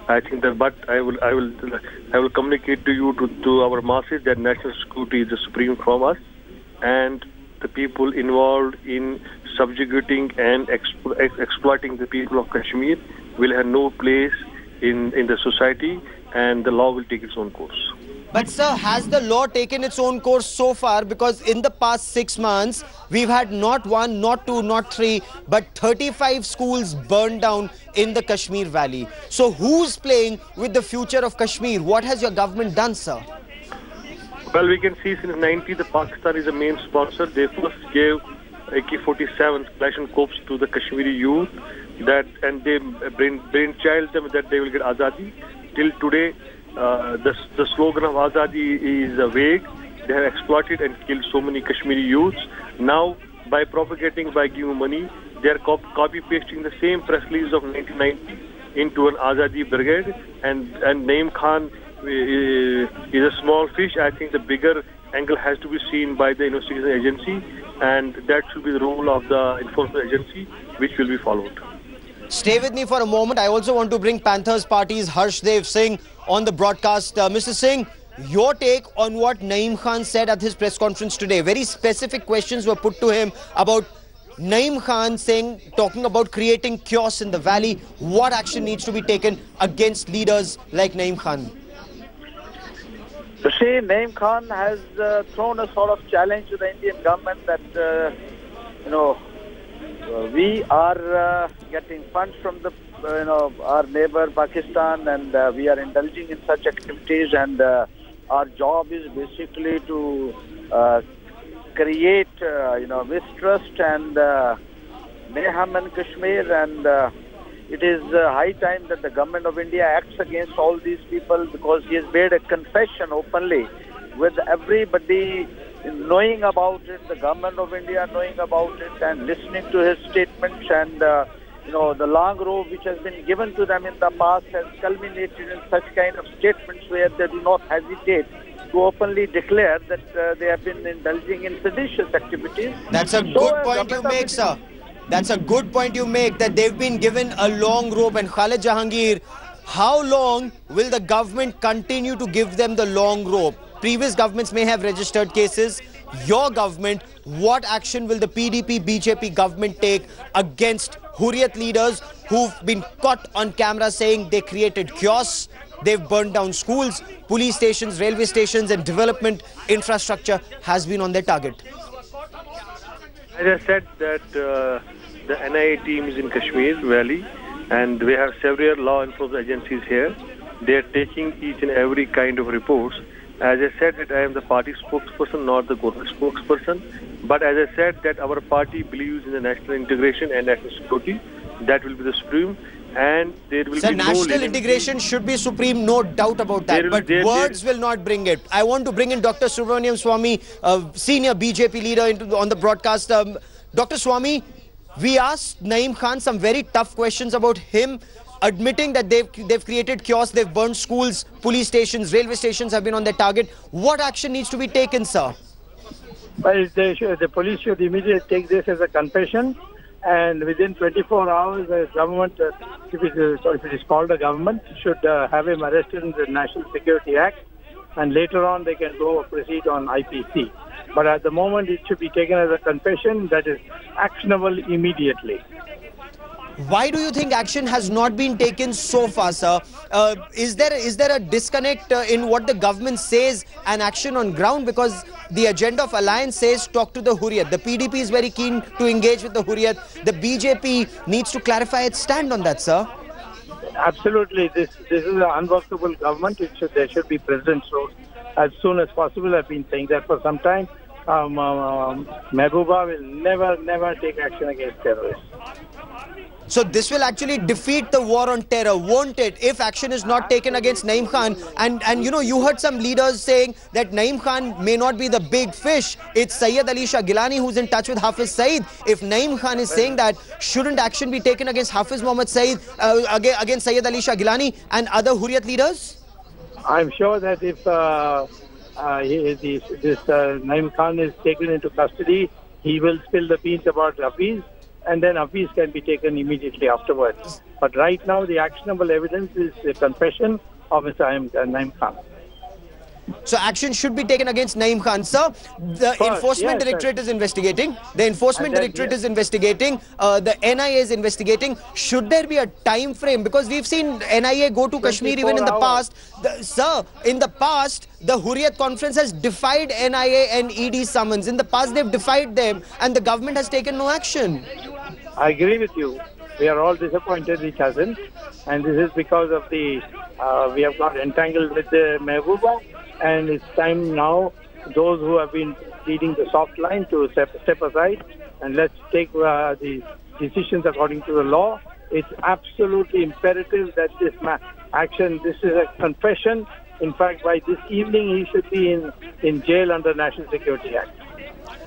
I think that, but I will communicate to you to our masses that national security is the supreme from us, and the people involved in subjugating and exploiting the people of Kashmir will have no place in the society, and the law will take its own course. But sir, has the law taken its own course so far? Because in the past 6 months, we've had not one, not two, not three, but 35 schools burned down in the Kashmir Valley. So who's playing with the future of Kashmir? What has your government done, sir? Well, we can see since 90, the Pakistan is a main sponsor. They first gave AK-47 Kalashnikovs to the Kashmiri youth, and they brainchild them that they will get Azadi. Till today, the slogan of Azadi is vague. They have exploited and killed so many Kashmiri youths. Now, by propagating, by giving money, they are copy-pasting the same press release of 1990 into an Azadi brigade. And Naeem Khan is a small fish. I think the bigger angle has to be seen by the investigation agency, and that should be the role of the enforcement agency, which will be followed. Stay with me for a moment. I also want to bring Panthers Party's Harshdev Singh on the broadcast. Mr. Singh, your take on what Naeem Khan said at his press conference today. Very specific questions were put to him about Naeem Khan talking about creating chaos in the valley. What action needs to be taken against leaders like Naeem Khan? You see, Naeem Khan has thrown a sort of challenge to the Indian government that, we are getting funds from the, our neighbor Pakistan, and we are indulging in such activities, and our job is basically to create, mistrust and mayhem in Kashmir, and it is high time that the government of India acts against all these people, because he has made a confession openly with everybody knowing about it, the government of India knowing about it and listening to his statements, and the long rope which has been given to them in the past has culminated in such kind of statements where they do not hesitate to openly declare that they have been indulging in seditious activities. That's a good point you make, sir. That's a good point you make, that they've been given a long rope. And Khalid Jahangir, how long will the government continue to give them the long rope? Previous governments may have registered cases. Your government, what action will the PDP, BJP government take against Hurriyat leaders who've been caught on camera saying they created chaos, they've burned down schools, police stations, railway stations, and development infrastructure has been on their target? As I said, that the NIA team is in Kashmir Valley, and we have several law enforcement agencies here. They are taking each and every kind of reports. As I said, that I am the party spokesperson, not the government spokesperson. But as I said, that our party believes in the national integration and national security. That will be the supreme, and there will be national integration should be supreme, no doubt about that. But words will not bring it. I want to bring in Dr. Subramaniam Swamy, senior BJP leader, on the broadcast. Dr. Swamy, we asked Naeem Khan some very tough questions about him, admitting that they've created chaos, they've burned schools, police stations, railway stations have been on their target. What action needs to be taken, sir? Well, the police should immediately take this as a confession, and within 24 hours, the government, if it is called a government, should have him arrested in the National Security Act, and later on they can go proceed on IPC. But at the moment, it should be taken as a confession that is actionable immediately. Why do you think action has not been taken so far, sir? Is there a disconnect in what the government says and action on ground? Because the agenda of alliance says talk to the Hurriyat. The PDP is very keen to engage with the Hurriyat. The BJP needs to clarify its stand on that, sir. Absolutely. This is an unworkable government. There should be president's role as soon as possible. I've been saying that for some time. Mehbooba will never take action against terrorists. So this will actually defeat the war on terror, won't it, if action is not taken against Naeem Khan? And you heard some leaders saying that Naeem Khan may not be the big fish. It's Syed Ali Shah Gilani who's in touch with Hafiz Saeed. If Naeem Khan is saying that, shouldn't action be taken against Hafiz Mohammad Saeed, against Syed Ali Shah Gilani and other Hurriyat leaders? I'm sure that if Naeem Khan is taken into custody, he will spill the beans about Hafiz, and then Hafiz can be taken immediately afterwards. But right now, the actionable evidence is the confession of Mr. Naeem Khan. So action should be taken against Naeem Khan. Sir, the Enforcement Directorate is investigating. The Enforcement Directorate is investigating. The NIA is investigating. Should there be a time frame? Because we've seen NIA go to Kashmir even in the past. Sir, in the past, the Hurriyat Conference has defied NIA and ED summons. In the past, they've defied them, and the government has taken no action. I agree with you. We are all disappointed it hasn't. And this is because of we have got entangled with the Mehbooba. And it's time now, those who have been leading the soft line to step aside, and let's take the decisions according to the law. It's absolutely imperative that this action, this is a confession. In fact, by this evening, he should be in jail under National Security Act.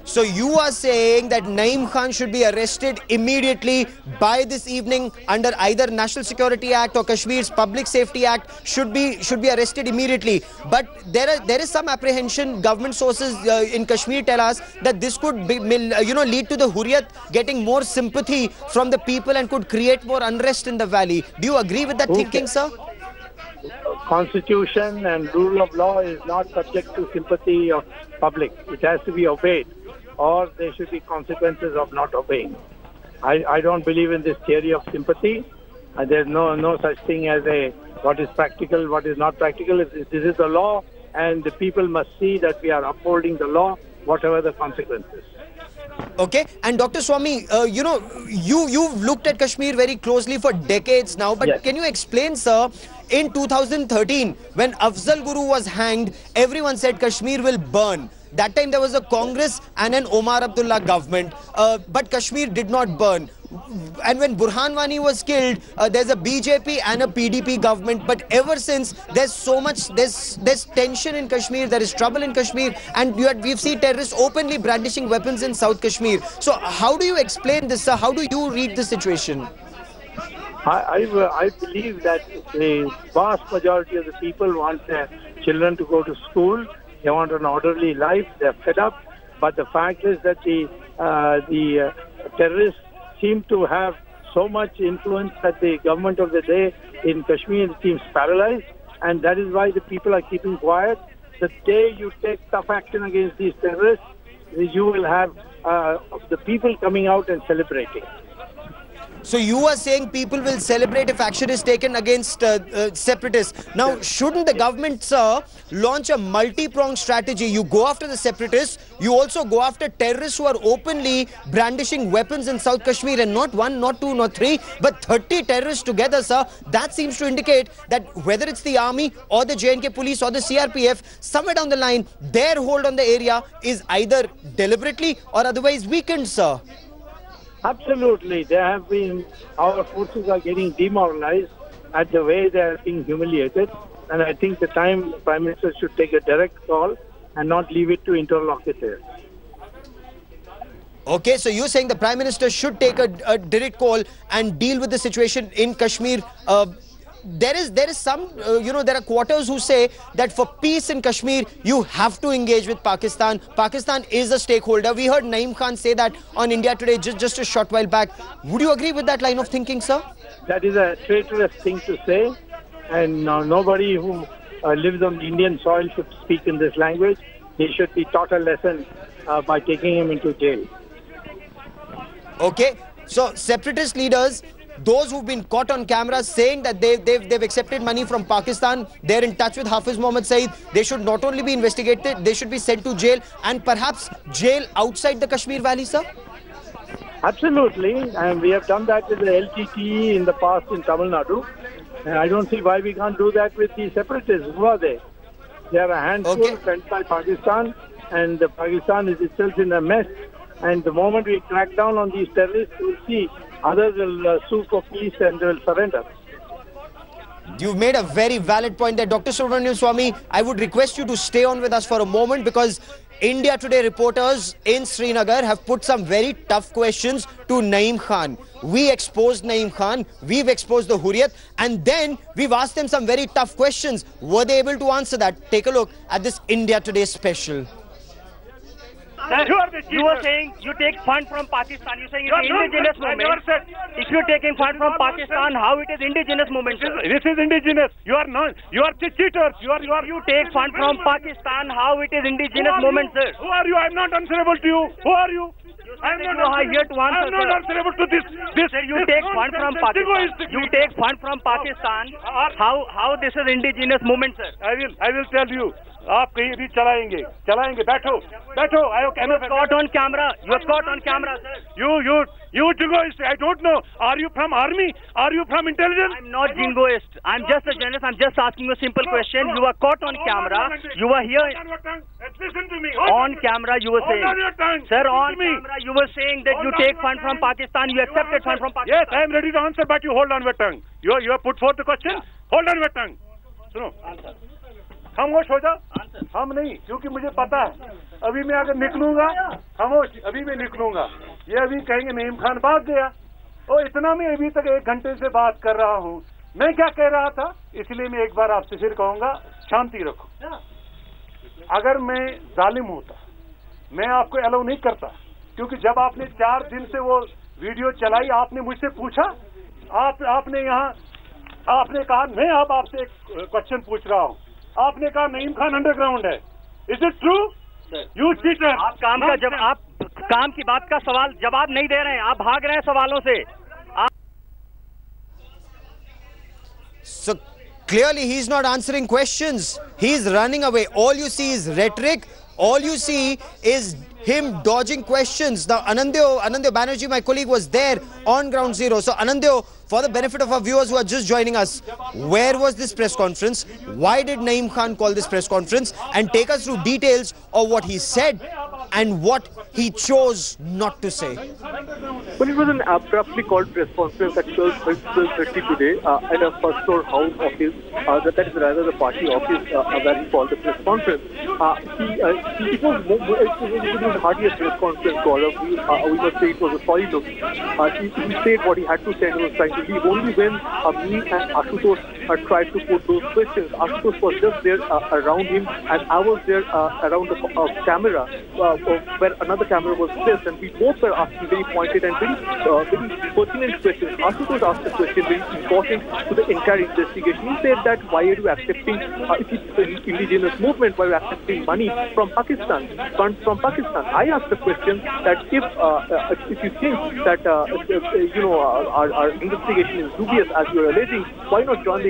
So you are saying that Naeem Khan should be arrested immediately by this evening under either National Security Act or Kashmir's Public Safety Act should be arrested immediately. But there is some apprehension. Government sources in Kashmir tell us that this could be, lead to the Hurriyat getting more sympathy from the people and could create more unrest in the valley. Do you agree with that thinking, sir? Constitution and rule of law is not subject to sympathy of public. It has to be obeyed, or there should be consequences of not obeying. I don't believe in this theory of sympathy. There's no such thing as what is practical, what is not practical. This is the law, and the people must see that we are upholding the law, whatever the consequences. Okay, and Dr. Swamy, you've looked at Kashmir very closely for decades now, but can you explain, sir, in 2013, when Afzal Guru was hanged, everyone said Kashmir will burn. That time there was a Congress and an Omar Abdullah government, but Kashmir did not burn. And when Burhan Wani was killed, there's a BJP and a PDP government. But ever since, there's so much, there's tension in Kashmir, there is trouble in Kashmir, and we've seen terrorists openly brandishing weapons in South Kashmir. So how do you explain this, sir? How do you read the situation? I believe that the vast majority of the people want their children to go to school. They want an orderly life. They're fed up. But the fact is that the terrorists seem to have so much influence that the government of the day in Kashmir seems paralyzed. And that is why the people are keeping quiet. The day you take tough action against these terrorists, you will have the people coming out and celebrating. So you are saying people will celebrate if action is taken against separatists. Now, shouldn't the government, sir, launch a multi-pronged strategy? You go after the separatists, you also go after terrorists who are openly brandishing weapons in South Kashmir, and not one, not two, not three, but 30 terrorists together, sir. That seems to indicate that whether it's the army or the J&K police or the CRPF, somewhere down the line, their hold on the area is either deliberately or otherwise weakened, sir. Absolutely. Our forces are getting demoralized at the way they are being humiliated. And I think the Prime Minister should take a direct call and not leave it to interlocutors. Okay, so you're saying the Prime Minister should take a direct call and deal with the situation in Kashmir. There is some, there are quarters who say that for peace in Kashmir, you have to engage with Pakistan. Pakistan is a stakeholder. We heard Naeem Khan say that on India Today just a short while back. Would you agree with that line of thinking, sir? That is a traitorous thing to say. And nobody who lives on Indian soil should speak in this language. He should be taught a lesson by taking him into jail. Okay, so separatist leaders, those who've been caught on camera saying that they've accepted money from Pakistan, they're in touch with Hafiz Mohammad Saeed, they should not only be investigated, they should be sent to jail, and perhaps jail outside the Kashmir Valley, sir? Absolutely, and we have done that with the LTTE in the past in Tamil Nadu. And I don't see why we can't do that with the separatists. Who are they? They are a handful sent by Pakistan, and Pakistan is itself in a mess. And the moment we crack down on these terrorists, we'll see others will sue for peace and will surrender. You've made a very valid point there. Dr. Subramanian Swamy, I would request you to stay on with us for a moment, because India Today reporters in Srinagar have put some very tough questions to Naeem Khan. We exposed Naeem Khan, we've exposed the Hurriyat, and then we've asked them some very tough questions. Were they able to answer that? Take a look at this India Today special. Sir, you were saying you take fund from Pakistan. You're saying it's indigenous movement. If you're taking fund from Pakistan, how it is indigenous movement? This is indigenous. You are not. You are cheaters. You take fund from Pakistan, how it is indigenous movement, sir? Who are you? I'm not answerable to you. Who are you? I'm not answerable to this. Sir, you take fund from Pakistan. You take fund from Pakistan. How this is indigenous movement, sir? I will tell you. आप कहीं भी चलाएंगे बैठो I cannot caught on camera. You are caught on camera, sir. You jingoist. I don't know. Are you from army? Are you from intelligence? I'm not jingoist. I'm just a journalist. I'm just asking you a simple question. You are caught on camera. You are here. Listen to me. On camera, you were saying. Hold on your tongue. Sir, on camera, you were saying that you take fund from Pakistan. You accepted fund from Pakistan. Yes, I am ready to answer, but you hold on your tongue. You have put forth the question. Hold on your tongue. सुनो. खामोश हो जा. हम नहीं, क्योंकि मुझे पता है अभी मैं अगर निकलूंगा खामोश, अभी मैं निकलूंगा, ये अभी कहेंगे नईम खान भाग गया. और इतना मैं अभी तक 1 घंटे से बात कर रहा हूँ. मैं क्या कह रहा था, इसलिए मैं एक बार आपसे फिर कहूंगा, शांति रखो. अगर मैं जालिम होता, मैं आपको अलाउ नहीं करता, क्योंकि जब आपने 4 दिन से वो वीडियो चलाई, आपने मुझसे पूछा, आपने यहाँ आपने कहा मैं अब आपसे एक क्वेश्चन पूछ रहा हूँ. आपने कहा नईम खान अंडरग्राउंड है. Is it true? You cheater. आप काम की बात का सवाल जवाब नहीं दे रहे हैं, आप भाग रहे हैं सवालों से. So clearly he's not answering questions. He's running away. All you see is rhetoric. All you see is him dodging questions. Now, Anandyo Banerjee, my colleague, was there on ground zero. So, Anandyo, for the benefit of our viewers who are just joining us, where was this press conference? Why did Naeem Khan call this press conference? And take us through details of what he said and what he chose not to say. Well, it was an abruptly called press conference at 12:30 today at a first floor house office. That is rather the party office where he called the press conference. It was hardly a press conference, Gaurav. We must say it was a solid look. He said what he had to say and he was trying to leave. Only when me and Ashutosh tried to put those questions, Ashutosh was just there around him, and I was there around the camera where another camera was placed, and we both were asking very pointed and very pertinent questions. Ashutosh asked a question very important to the entire investigation. He said that why are you accepting, if it's an indigenous movement, why are you accepting money from Pakistan, funds from Pakistan? I asked the question that if you think that our investigation is dubious as you are alleging, why not join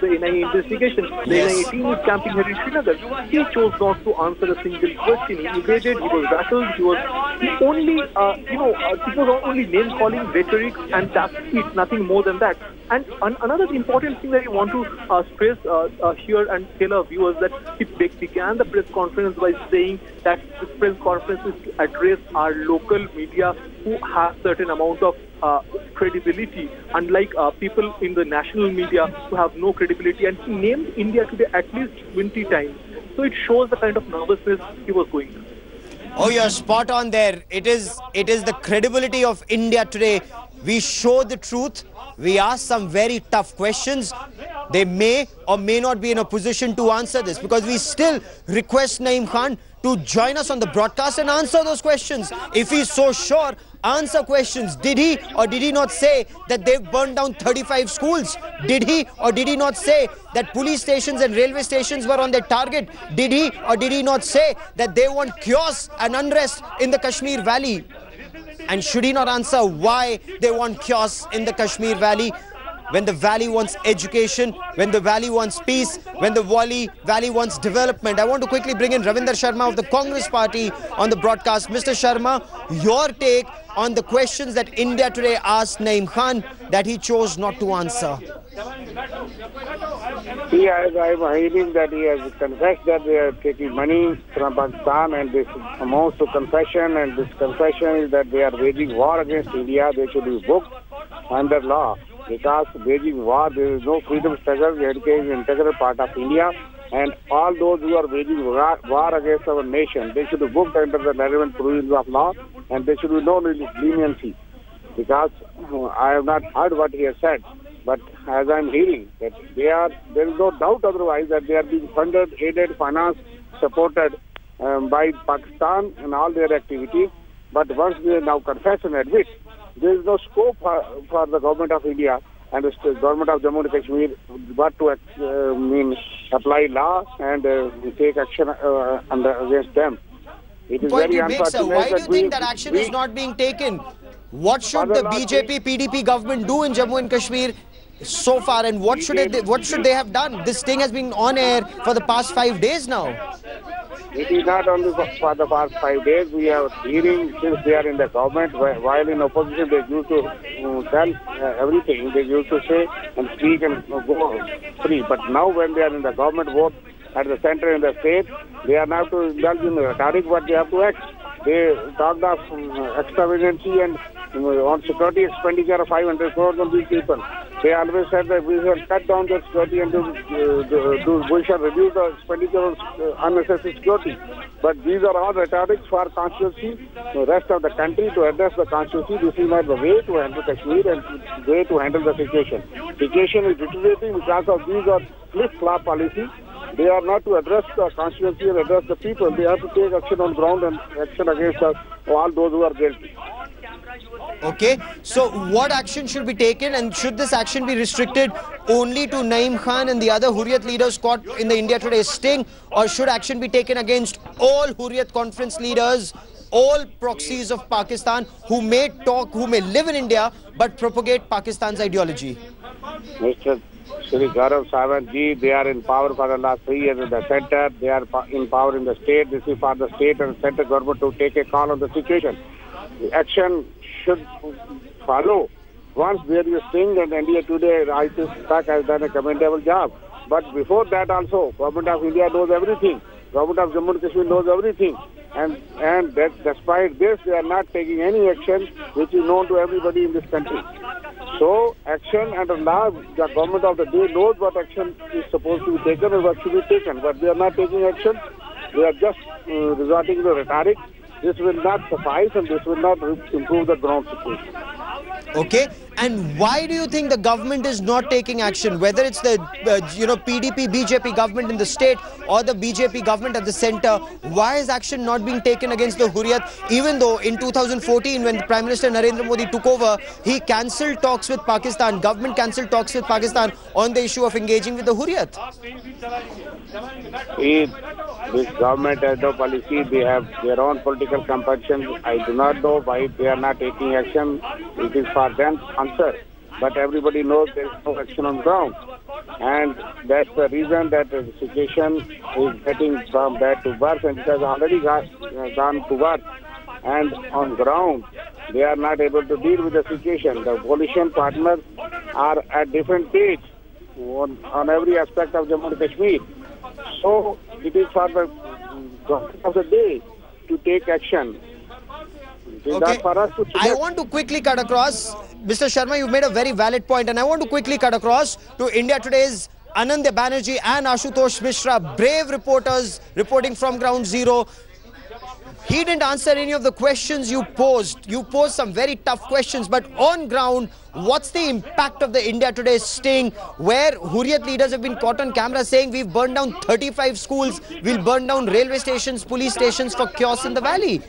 the NIA investigation? The NIA team is camping here in Srinagar. He chose not to answer a single question. He evaded. He was rattled. He was only it was only name calling, rhetoric, and that's it. Nothing more than that. And another important thing that I want to stress here and tell our viewers that he began the press conference by saying that this press conference is to address our local media who have certain amount of credibility, unlike people in the national media who have no credibility. And he named India today at least 20 times. So it shows the kind of nervousness he was going through. Oh, you're spot on there. It is the credibility of India today. We show the truth. We ask some very tough questions. They may or may not be in a position to answer this, because we still request Naeem Khan to join us on the broadcast and answer those questions. If he's so sure, answer questions. Did he or did he not say that they've burned down 35 schools? Did he or did he not say that police stations and railway stations were on their target? Did he or did he not say that they want chaos and unrest in the Kashmir Valley? And should he not answer why they want chaos in the Kashmir Valley, when the valley wants education, when the valley wants peace, when the valley wants development? I want to quickly bring in Ravinder Sharma of the Congress Party on the broadcast. Mr. Sharma, your take on the questions that India Today asked Naeem Khan that he chose not to answer. I'm hearing that he has confessed that they are taking money from Pakistan, and this amounts to confession, and this confession is that they are waging war against India. They should be booked under law, because waging war, there is no freedom struggle. JNK is an integral part of India, and all those who are waging war against our nation, they should be booked under the relevant provisions of law, and there should be no leniency, because I have not heard what he has said. But as I'm hearing, that there is no doubt otherwise that they are being funded, aided, financed, supported by Pakistan in all their activities. But once they now confess and admit, there is no scope for the government of India and the government of Jammu and Kashmir but to apply law and take action against them. It is very unfortunate. Why do you think that action is not being taken? What should the BJP-PDP government do in Jammu and Kashmir so far, and what should they have done? This thing has been on air for the past 5 days now. It is not only for the past 5 days. We are hearing since they are in the government. While in opposition, they used to tell everything. They used to say and speak and go free. But now when they are in the government, both at the center and the state, they are now to indulge in rhetoric, but they have to act. They talked of extravagancy and on security expenditure of 500 crores on these people. They always said that we shall cut down the security and we shall reduce the expenditure on unnecessary security. But these are all rhetorics for constituency, the rest of the country to address the constituency. This is not the way to handle Kashmir and the way to handle the situation. Situation is deteriorating because of these are flip-flop policies. They are not to address the constituency and address the people. They have to take action on ground and action against all those who are guilty. Okay, so what action should be taken, and should this action be restricted only to Naeem Khan and the other Hurriyat leaders caught in the India Today sting, or should action be taken against all Hurriyat conference leaders, all proxies of Pakistan who may live in India but propagate Pakistan's ideology? Mr. Shri Gaurav Sawant ji, they are in power for the last 3 years in the center. They are in power in the state. This is for the state and center government to take a call on the situation. The action should follow. Once there is a sting, and India Today, I think SAC has done a commendable job. But before that also, Government of India knows everything. Government of Jammu and Kashmir knows everything. and that despite this, they are not taking any action, which is known to everybody in this country. So, action under law, the government of the day knows what action is supposed to be taken and what should be taken, but they are not taking action. They are just resorting to rhetoric. This will not suffice and this will not improve the ground situation. Okay, and why do you think the government is not taking action, whether it's the PDP, BJP government in the state or the BJP government at the center? Why is action not being taken against the Hurriyat, even though in 2014 when Prime Minister Narendra Modi took over, he cancelled talks with Pakistan, government cancelled talks with Pakistan on the issue of engaging with the Hurriyat? This government has no policy, they have their own political compulsions. I do not know why they are not taking action. It is for them to answer. But everybody knows there is no action on ground. And that's the reason that the situation is getting from bad to worse, and it has already gone to worse. And on ground, they are not able to deal with the situation. The coalition partners are at different page on every aspect of Jammu and Kashmir. So it is for the government of the day to take action. Okay. I want to quickly cut across. Mr. Sharma, you've made a very valid point, and I want to quickly cut across to India Today's Anandya Banerjee and Ashutosh Mishra, brave reporters reporting from Ground Zero. He didn't answer any of the questions you posed. You posed some very tough questions, but on ground, what's the impact of the India Today sting, where Hurriyat leaders have been caught on camera saying we've burned down 35 schools, we'll burn down railway stations, police stations for chaos in the valley?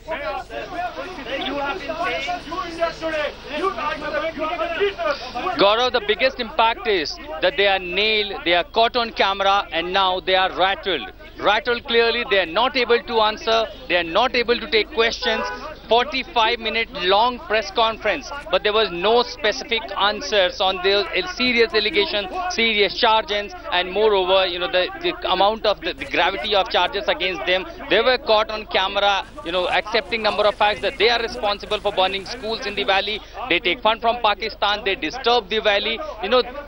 Gaurav, the biggest impact is that they are nailed, they are caught on camera, and now they are rattled. Rattled clearly, they are not able to answer, they are not able to take questions. 45-minute long press conference, but there was no specific answers on the serious allegations, serious charges, and moreover, the amount of the gravity of charges against them. They were caught on camera, accepting number of facts that they are responsible for burning schools in the valley. They take fund from Pakistan, they disturb the valley.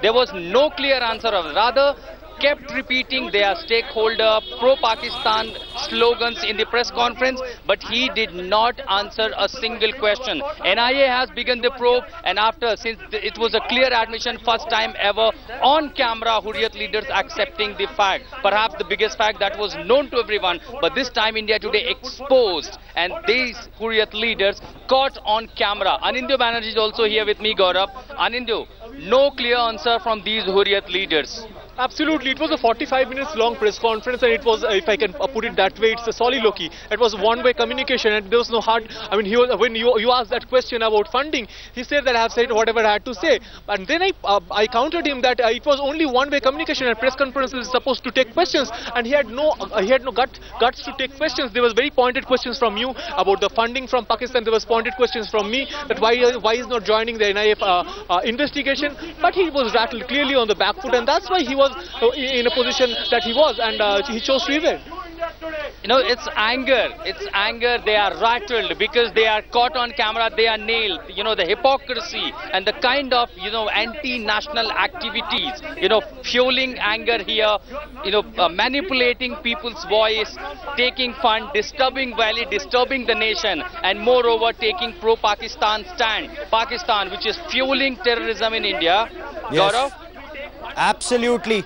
There was no clear answer, rather kept repeating their stakeholder pro-Pakistan slogans in the press conference, but he did not answer a single question. NIA has begun the probe, and since it was a clear admission, first time ever on camera, Hurriyat leaders accepting the fact, perhaps the biggest fact that was known to everyone, but this time India Today exposed, and these Hurriyat leaders caught on camera. Anindya Banerjee is also here with me, Gaurav. Anindya, no clear answer from these Hurriyat leaders. Absolutely, it was a 45 minutes long press conference, and it was, if I can put it that way, it's a soliloquy. It was one-way communication, and there was no hard. I mean, when you asked that question about funding, he said that I have said whatever I had to say, and then I countered him that it was only one-way communication, and press conference is supposed to take questions, and he had no guts to take questions. There was very pointed questions from you about the funding from Pakistan. There was pointed questions from me that why he's not joining the NIA investigation, but he was rattled clearly on the back foot, and that's why he was in a position that he was, and he chose to evade. It's anger. They are rattled because they are caught on camera, they are nailed. The hypocrisy and the kind of, anti-national activities, fueling anger here, manipulating people's voice, taking fund, disturbing valley, disturbing the nation, and moreover taking pro-Pakistan stand. Pakistan, which is fueling terrorism in India. Yes. Gaurav? Absolutely.